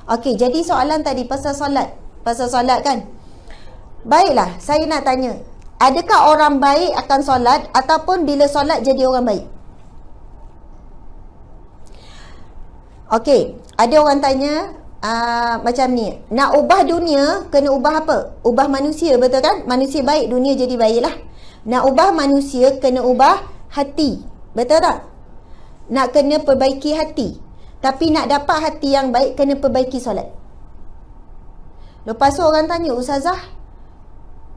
Okey, jadi soalan tadi pasal solat. Pasal solat kan? Baiklah, saya nak tanya. Adakah orang baik akan solat ataupun bila solat jadi orang baik? Okey, ada orang tanya macam ni. Nak ubah dunia, kena ubah apa? Ubah manusia, betul kan? Manusia baik, dunia jadi baiklah. Nak ubah manusia, kena ubah hati. Betul tak? Nak kena perbaiki hati. Tapi nak dapat hati yang baik, kena perbaiki solat. Lepas tu orang tanya, Ustazah,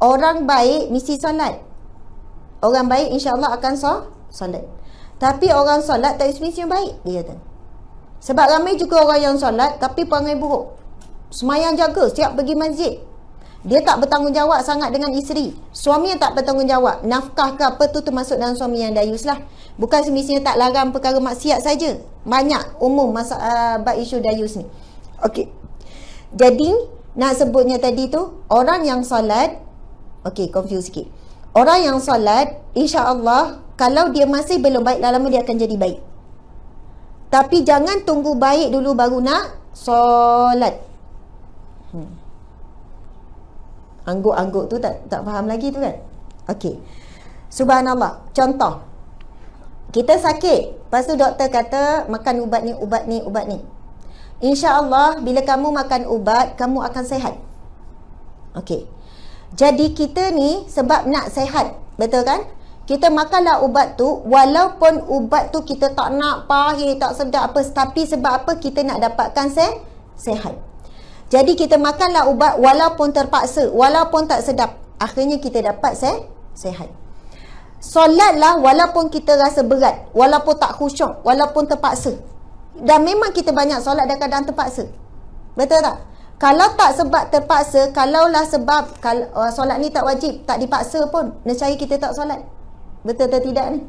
orang baik mesti solat. Orang baik insya-Allah akan solat. Tapi orang solat tak semestinya baik, dia kata. Sebab ramai juga orang yang solat tapi perangai buruk. Semayang jaga, siap pergi masjid. Dia tak bertanggungjawab sangat dengan isteri. Suami yang tak bertanggungjawab. Nafkah ke apa tu termasuk dalam suami yang dayus lah. Bukan semestinya tak larang perkara maksiat saja. Banyak umum bab isu dayus ni. Okey. Jadi nak sebutnya tadi tu, orang yang solat, okey, confuse sikit. Orang yang solat, insya-Allah kalau dia masih belum baik, lama dia akan jadi baik. Tapi jangan tunggu baik dulu baru nak solat. Angguk-angguk tu tak faham lagi tu kan. Okey. Subhanallah. Contoh. Kita sakit. Lepas tu doktor kata makan ubat ni, ubat ni, ubat ni. InsyaAllah bila kamu makan ubat, kamu akan sihat. Okey. Jadi kita ni sebab nak sihat. Betul kan? Kita makanlah ubat tu, walaupun ubat tu kita tak nak, pahit, tak sedap apa, tapi sebab apa? Kita nak dapatkan sihat. Jadi kita makanlah ubat walaupun terpaksa, walaupun tak sedap, akhirnya kita dapat sihat. Solatlah walaupun kita rasa berat, walaupun tak khusyuk, walaupun terpaksa. Dan memang kita banyak solat dan kadang terpaksa. Betul tak? Kalau tak sebab terpaksa, kalaulah sebab solat ni tak wajib, tak dipaksa pun, nescaya kita tak solat. Betul atau tidak ni?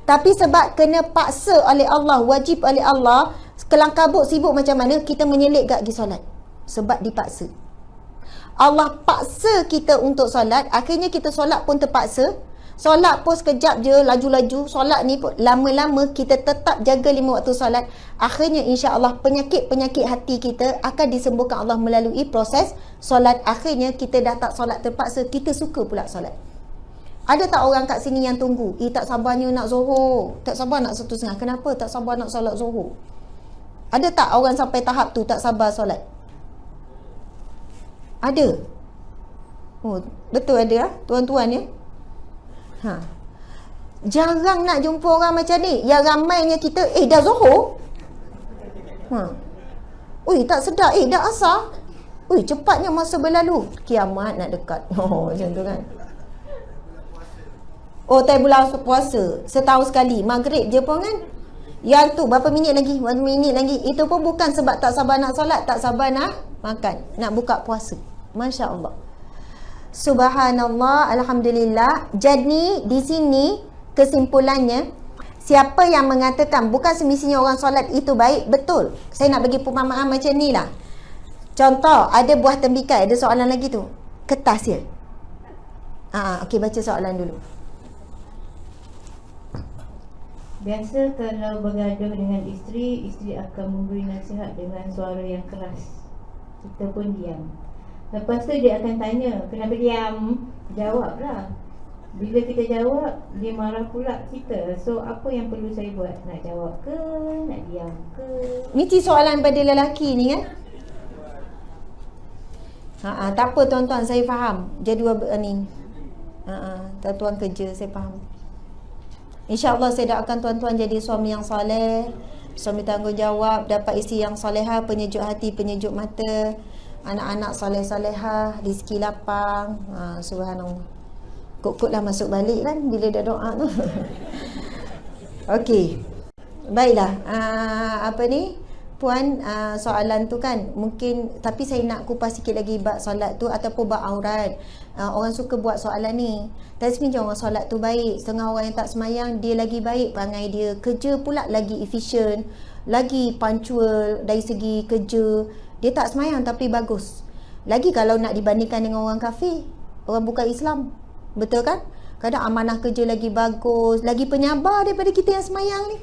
Tapi sebab kena paksa oleh Allah, wajib oleh Allah, kelang kabut sibuk macam mana, kita menyelit gak pergi solat. Sebab dipaksa. Allah paksa kita untuk solat, akhirnya kita solat pun terpaksa. Solat pun sekejap je, laju-laju. Solat ni pun lama-lama kita tetap jaga 5 waktu solat. Akhirnya insya-Allah penyakit-penyakit hati kita akan disembuhkan Allah melalui proses solat. Akhirnya kita dah tak solat terpaksa, kita suka pula solat. Ada tak orang kat sini yang tunggu? Tak sabarnya nak Zuhur. Tak sabar nak 1:30. Kenapa tak sabar nak solat Zuhur? Ada tak orang sampai tahap tu tak sabar solat? Ada. Oh, betul ada tuan-tuan ya? Jarang nak jumpa orang macam ni. Yang ramainya kita, dah Zuhur? Ui, tak sedap. Dah asar? Ui, cepatnya masa berlalu. Kiamat nak dekat. Macam tu kan. Oh, time bulan puasa setahun sekali, maghrib je pun kan. Yang tu berapa minit lagi, berapa minit lagi. Itu pun bukan sebab tak sabar nak solat, tak sabar nak makan, nak buka puasa. Masya Allah. Subhanallah, alhamdulillah. Jadi di sini kesimpulannya, siapa yang mengatakan bukan semestinya orang solat itu baik, betul. Saya nak bagi perumpamaan macam ni lah. Contoh, ada buah tembikai, ada soalan lagi tu. Kertas dia. Okey, baca soalan dulu. Biasa kalau bergaduh dengan isteri akan memberi nasihat dengan suara yang keras. Kita pun diam. Lepas tu dia akan tanya, kenapa diam? Jawablah. Bila kita jawab, dia marah pula kita. So apa yang perlu saya buat? Nak jawab ke? Nak diam ke? Mesti soalan pada lelaki ni kan? Tak apa tuan-tuan, saya faham. Jadual ni. Tuan-tuan kerja, saya faham. InsyaAllah saya doakan tuan-tuan jadi suami yang soleh, suami tanggungjawab, dapat isteri yang solehah, penyejuk hati, penyejuk mata, anak-anak soleh-solehah, rezeki lapang. Subhanallah. Kut-kut lah masuk balik kan bila dah doa tu. Okey. Baiklah. Apa ni? Puan, soalan tu kan mungkin, tapi saya nak kupas sikit lagi bab solat tu ataupun bab aurat. Orang suka buat soalan ni. Tak semestinya orang solat tu baik. Setengah orang yang tak semayang, dia lagi baik perangai dia. Kerja pula lagi efisien, lagi punctual dari segi kerja. Dia tak semayang tapi bagus. Lagi kalau nak dibandingkan dengan orang kafir, orang bukan Islam. Betul kan? Kadang amanah kerja lagi bagus, lagi penyabar daripada kita yang semayang ni.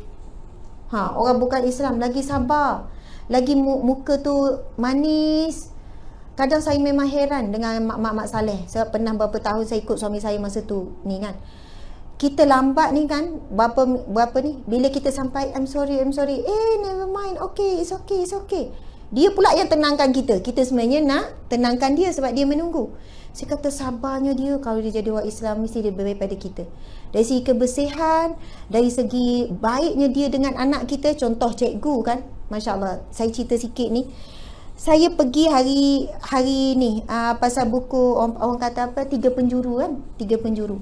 Orang bukan Islam lagi sabar, lagi muka tu manis. Kadang saya memang heran dengan mak-mak saleh. Sebab pernah berapa tahun saya ikut suami saya masa tu ni kan. Kita lambat ni kan, berapa ni, bila kita sampai I'm sorry, never mind, it's okay. Dia pula yang tenangkan kita. Kita sebenarnya nak tenangkan dia sebab dia menunggu. Saya kata sabarnya dia, kalau dia jadi orang Islam mesti dia lebih pada kita. Dari segi kebersihan, dari segi baiknya dia dengan anak kita. Contoh cikgu kan, Masya Allah, saya cerita sikit ni. Saya pergi hari ni pasal buku orang kata apa, 3 penjuru kan, 3 penjuru.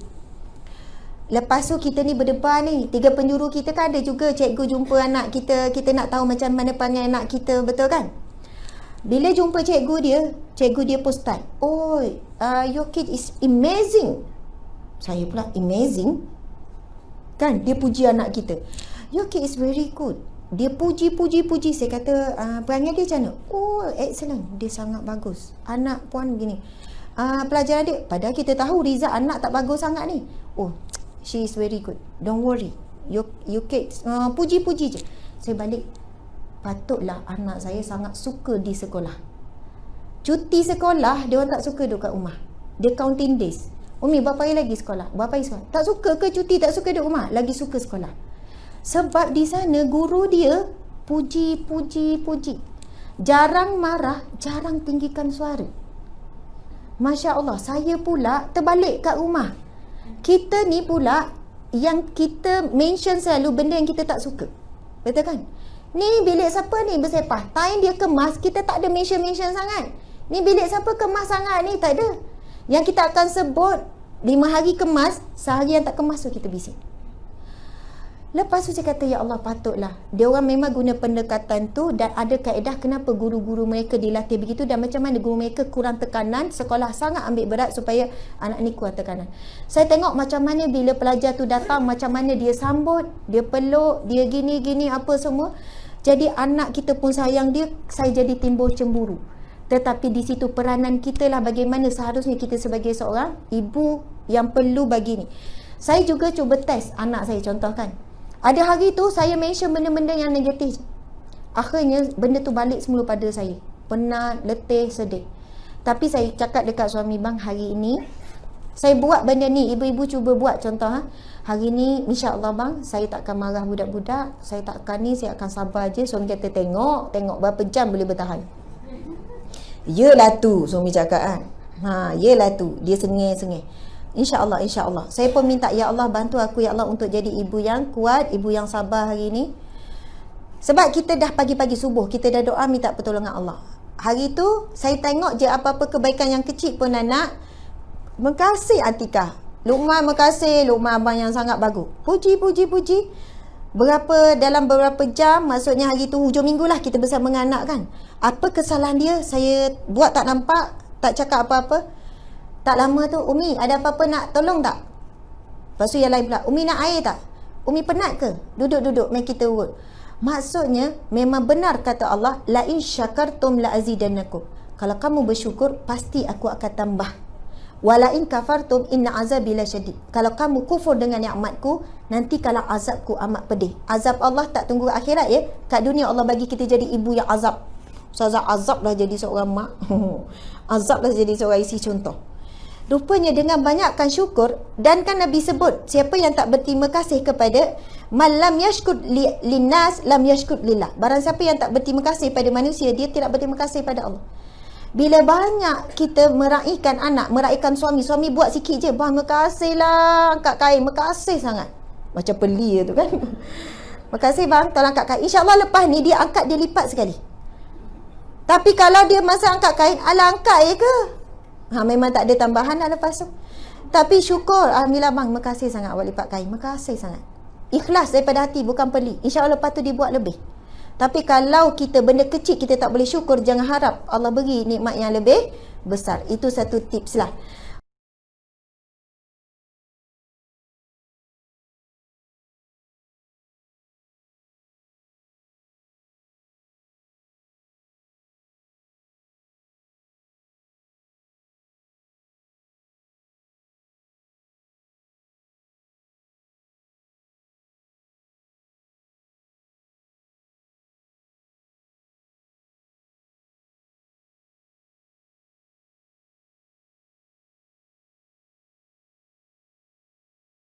Lepas tu kita ni berdebar ni, 3 penjuru kita kan ada juga cikgu jumpa anak kita, kita nak tahu macam mana panggil anak kita, betul kan? Bila jumpa cikgu dia postat, your kid is amazing. Saya pula amazing kan, dia puji anak kita, your kid is very good. Dia puji. Saya kata, perangai dia macam mana? Excellent, dia sangat bagus. Anak puan gini, pelajaran dia, padahal kita tahu Riza anak tak bagus sangat ni. She is very good, don't worry, you kids, puji je. Saya balik, patutlah anak saya sangat suka di sekolah. Cuti sekolah, dia orang tak suka duduk kat rumah. Dia counting days. Umi, berapa hari lagi sekolah? Berapa hari sekolah? Tak suka ke cuti, tak suka duduk rumah? Lagi suka sekolah. Sebab di sana guru dia puji. Jarang marah, jarang tinggikan suara. Masya Allah, saya pula terbalik kat rumah. Kita ni pula yang kita mention selalu benda yang kita tak suka. Betul kan? Ni bilik siapa ni bersepah? Time dia kemas, kita tak ada mention sangat. Ni bilik siapa kemas sangat ni? Tak ada. Yang kita akan sebut 5 hari kemas, sehari yang tak kemas tu kita bising. Lepas tu saya kata, ya Allah, patutlah dia orang memang guna pendekatan tu, dan ada kaedah kenapa guru-guru mereka dilatih begitu, dan macam mana guru mereka kurang tekanan. Sekolah sangat ambil berat supaya anak ni kurang tekanan. Saya tengok macam mana bila pelajar tu datang, macam mana dia sambut, dia peluk, dia gini apa semua. Jadi anak kita pun sayang dia, saya jadi timbul cemburu. Tetapi di situ peranan kita lah, bagaimana seharusnya kita sebagai seorang ibu yang perlu bagi ni. Saya juga cuba test anak saya, contohkan. Ada hari tu saya mention benda-benda yang negatif. Akhirnya benda tu balik semula pada saya. Penat, letih, sedih. Tapi saya cakap dekat suami, bang, hari ini saya buat benda ni, ibu-ibu cuba buat contoh. Hari ni insya-Allah bang, saya takkan marah budak-budak, saya takkan ni, saya akan sabar je. Suami kata, tengok berapa jam boleh bertahan. Yelah tu, suami cakap kan. Yelah tu, dia sengih. InsyaAllah. Saya pun minta, ya Allah, bantu aku ya Allah untuk jadi ibu yang kuat, ibu yang sabar hari ni. Sebab kita dah pagi-pagi subuh, kita dah doa minta pertolongan Allah. Hari tu saya tengok je apa-apa kebaikan yang kecil pun anak. Makasih Atikah, Luqman makasih, Luqman abang yang sangat bagus. Puji. Dalam beberapa jam, maksudnya hari tu hujung minggu lah, kita bersama dengan anak kan. Apa kesalahan dia saya buat tak nampak, tak cakap apa-apa. Tak lama tu, Umi ada apa-apa nak tolong tak? Lepas tu yang lain pula, Umi nak air tak? Umi penat ke? Duduk, mari kita urut. Maksudnya, memang benar kata Allah, la in syakartum la azidannakum. Kalau kamu bersyukur, pasti aku akan tambah. Wala in kafartum inna azabi lasyadid. Kalau kamu kufur dengan nikmatku, nanti kalau azabku amat pedih. Azab Allah tak tunggu akhirat ya. Kat dunia Allah bagi kita jadi ibu yang azab. Ustazah, azab lah jadi seorang mak. Azab lah jadi seorang isi contoh. Rupanya dengan banyakkan syukur, dan kan Nabi sebut, siapa yang tak berterima kasih kepada man lam yashkur linnas lam yashkur lillah. Barang siapa yang tak berterima kasih pada manusia, dia tidak berterima kasih pada Allah. Bila banyak kita meraihkan anak, meraihkan suami buat sikit je, bang makasih lah angkat kain, makasih sangat. Macam peli tu kan. Makasih bang, tolong angkat kain. InsyaAllah lepas ni dia angkat, dia lipat sekali. Tapi kalau dia masa angkat kain, ala angkat je ke? Memang tak ada tambahan dah lepas tu. Tapi syukur, alhamdulillah bang, makasih sangat awak lipat kain, makasih sangat. Ikhlas daripada hati, bukan peli. InsyaAllah lepas tu dia buat lebih. Tapi kalau kita benda kecil kita tak boleh syukur, jangan harap Allah beri nikmat yang lebih besar. Itu satu tips lah.